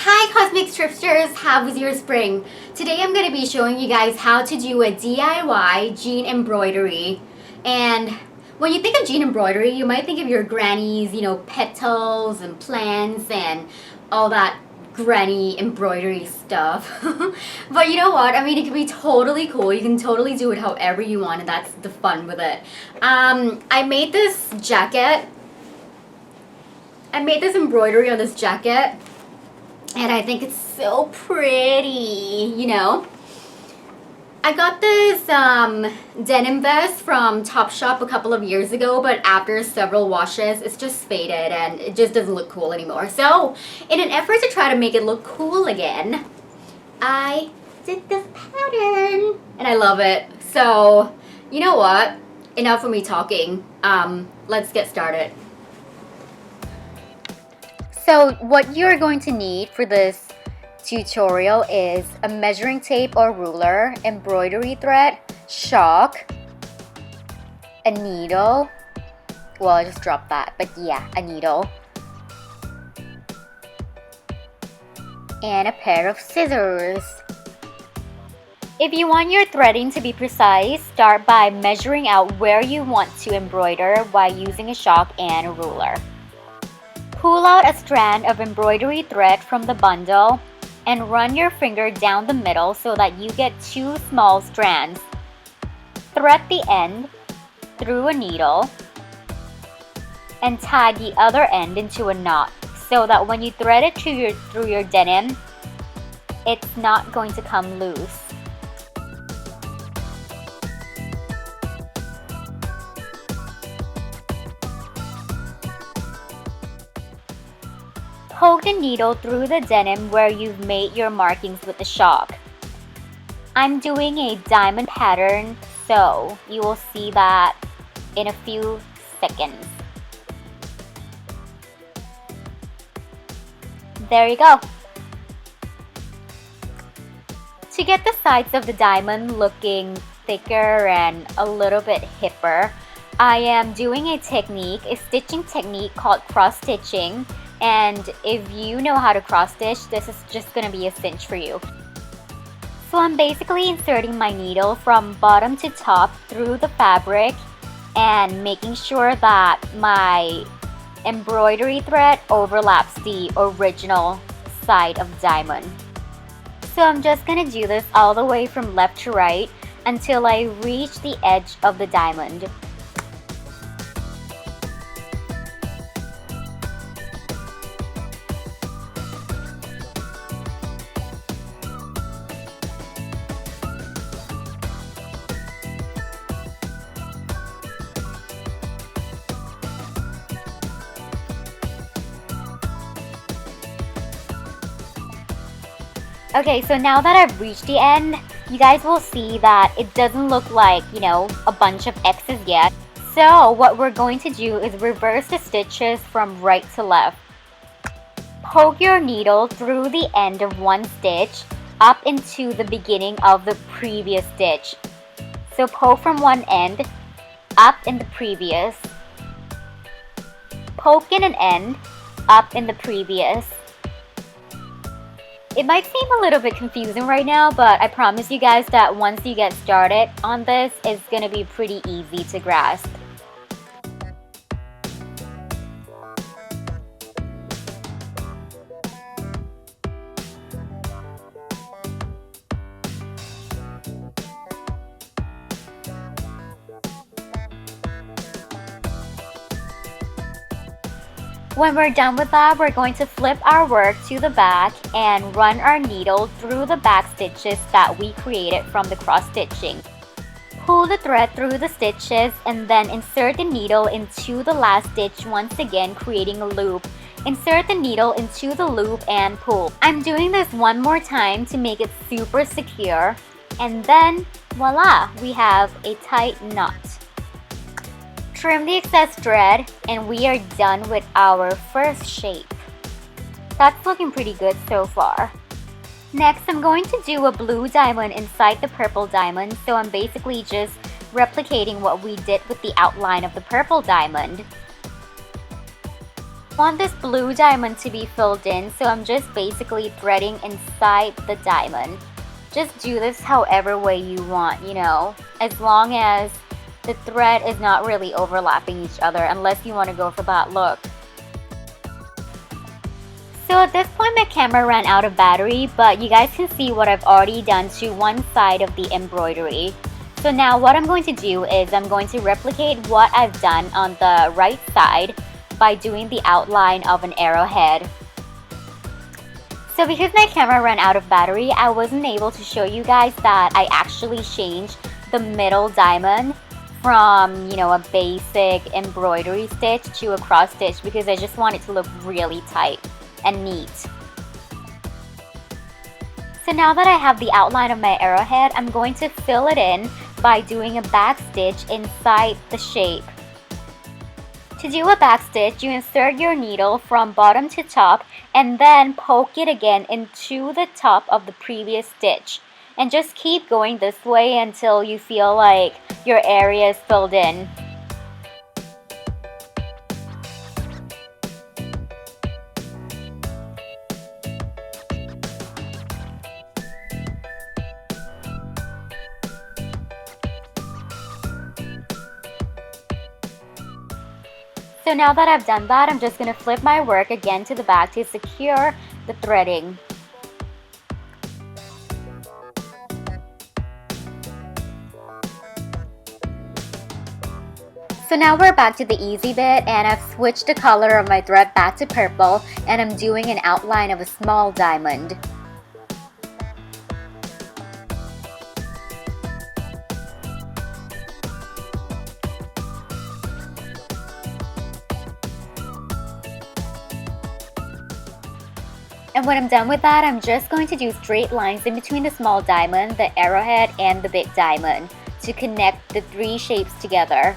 Hi Cosmic Tripsters, how was your spring? Today I'm going to be showing you guys how to do a DIY jean embroidery. And when you think of jean embroidery, you might think of your granny's, petals and plants and all that granny embroidery stuff. But you know what? I mean, it can be totally cool. You can totally do it however you want, and that's the fun with it. I made this jacket. I made this embroidery on this jacket. And I think it's so pretty, I got this denim vest from Topshop a couple of years ago, but after several washes, it's just faded and it just doesn't look cool anymore. So, in an effort to try to make it look cool again, I did this pattern. And I love it. So, you know what? Enough of me talking. Let's get started. So what you're going to need for this tutorial is a measuring tape or ruler, embroidery thread, chalk, a needle, well I just dropped that, but yeah, a needle, and a pair of scissors. If you want your threading to be precise, start by measuring out where you want to embroider while using a chalk and a ruler. Pull out a strand of embroidery thread from the bundle and run your finger down the middle so that you get two small strands. Thread the end through a needle and tie the other end into a knot so that when you thread it through your denim, it's not going to come loose. Poke the needle through the denim where you've made your markings with the chalk. I'm doing a diamond pattern, so you will see that in a few seconds. There you go. To get the sides of the diamond looking thicker and a little bit hipper, I am doing a stitching technique called cross stitching. And if you know how to cross stitch, this is just going to be a cinch for you. So I'm basically inserting my needle from bottom to top through the fabric and making sure that my embroidery thread overlaps the original side of the diamond. So I'm just going to do this all the way from left to right until I reach the edge of the diamond. Okay, so now that I've reached the end, you guys will see that it doesn't look like, a bunch of X's yet. So what we're going to do is reverse the stitches from right to left. Poke your needle through the end of one stitch up into the beginning of the previous stitch. So poke from one end up in the previous. Poke in an end up in the previous. It might seem a little bit confusing right now, but I promise you guys that once you get started on this, it's going to be pretty easy to grasp. When we're done with that, we're going to flip our work to the back and run our needle through the back stitches that we created from the cross stitching. Pull the thread through the stitches and then insert the needle into the last stitch, once again creating a loop. Insert the needle into the loop and pull. I'm doing this one more time to make it super secure, and then voila, we have a tight knot. Trim the excess thread and we are done with our first shape. That's looking pretty good so far. Next, I'm going to do a blue diamond inside the purple diamond, so I'm basically just replicating what we did with the outline of the purple diamond. I want this blue diamond to be filled in, so I'm just basically threading inside the diamond. Just do this however way you want, you know, as long as the thread is not really overlapping each other, unless you want to go for that look. So at this point my camera ran out of battery, but you guys can see what I've already done to one side of the embroidery. So now what I'm going to do is I'm going to replicate what I've done on the right side by doing the outline of an arrowhead. So because my camera ran out of battery, I wasn't able to show you guys that I actually changed the middle diamond from, you know, a basic embroidery stitch to a cross stitch because I just want it to look really tight and neat. So now that I have the outline of my arrowhead, I'm going to fill it in by doing a back stitch inside the shape. To do a back stitch, you insert your needle from bottom to top and then poke it again into the top of the previous stitch. And just keep going this way until you feel like your area is filled in. So now that I've done that, I'm just going to flip my work again to the back to secure the threading. So now we're back to the easy bit, and I've switched the color of my thread back to purple, and I'm doing an outline of a small diamond. And when I'm done with that, I'm just going to do straight lines in between the small diamond, the arrowhead, and the big diamond to connect the three shapes together.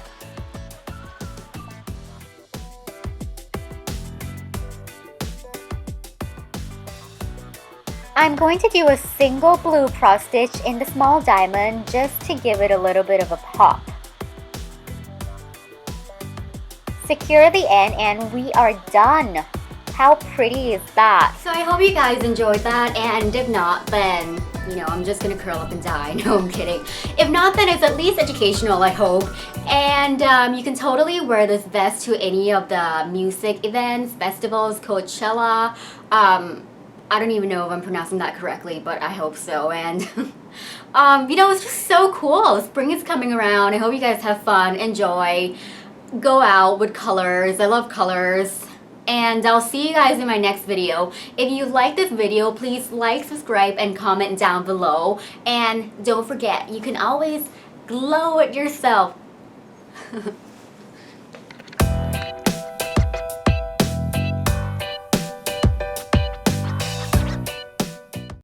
I'm going to do a single blue cross stitch in the small diamond just to give it a little bit of a pop. Secure the end and we are done. How pretty is that? So I hope you guys enjoyed that, and if not, then, you know, I'm just gonna curl up and die. No, I'm kidding. If not, then it's at least educational, I hope. And you can totally wear this vest to any of the music events, festivals, Coachella. I don't even know if I'm pronouncing that correctly, but I hope so. And you know, it's just so cool. Spring is coming around. I hope you guys have fun, enjoy, go out with colors. I love colors. And I'll see you guys in my next video. If you like this video, please like, subscribe, and comment down below. And don't forget, you can always glow it yourself.